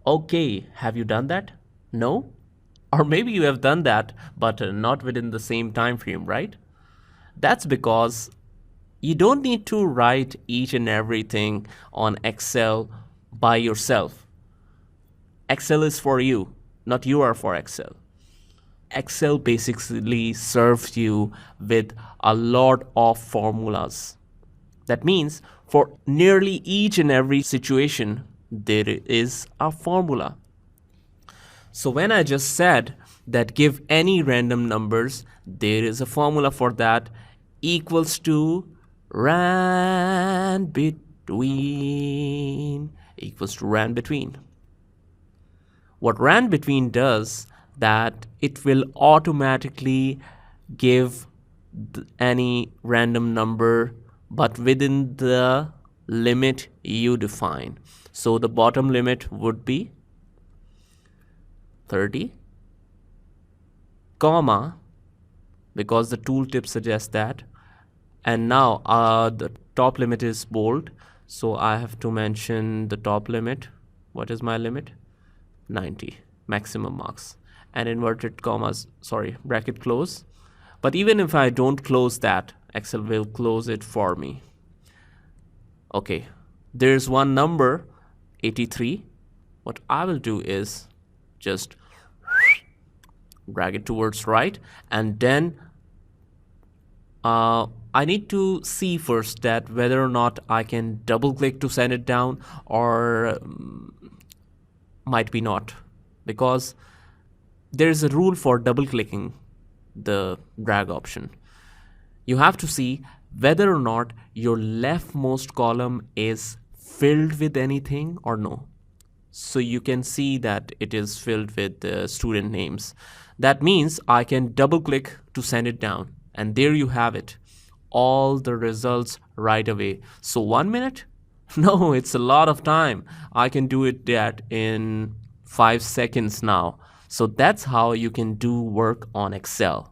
Okay, have you done that? No? Or maybe you have done that, but not within the same time frame, right? That's because you don't need to write each and everything on Excel by yourself. Excel is for you, not you are for Excel. Excel basically serves you with a lot of formulas. That means for nearly each and every situation, there is a formula. So when I just said that give any random numbers, there is a formula for that equals to rand between equals to rand between. What rand between does that it will automatically give any random number but within the limit you define. So the bottom limit would be 30, comma, because the tooltip suggests that. And now the top limit is bold, so I have to mention the top limit. What is my limit? 90 maximum marks. And inverted commas, sorry, bracket close. But even if I don't close that, Excel will close it for me. Okay, there's one number, 83. What I will do is just drag it towards right, and then I need to see first that whether or not I can double click to send it down, or might be not, because there is a rule for double clicking the drag option. You have to see whether or not your leftmost column is filled with anything or no. So you can see that it is filled with student names. That means I can double click to send it down, and there you have it, all the results right away. So 1 minute? No, it's a lot of time. I can do it that in 5 seconds now. So that's how you can do work on Excel.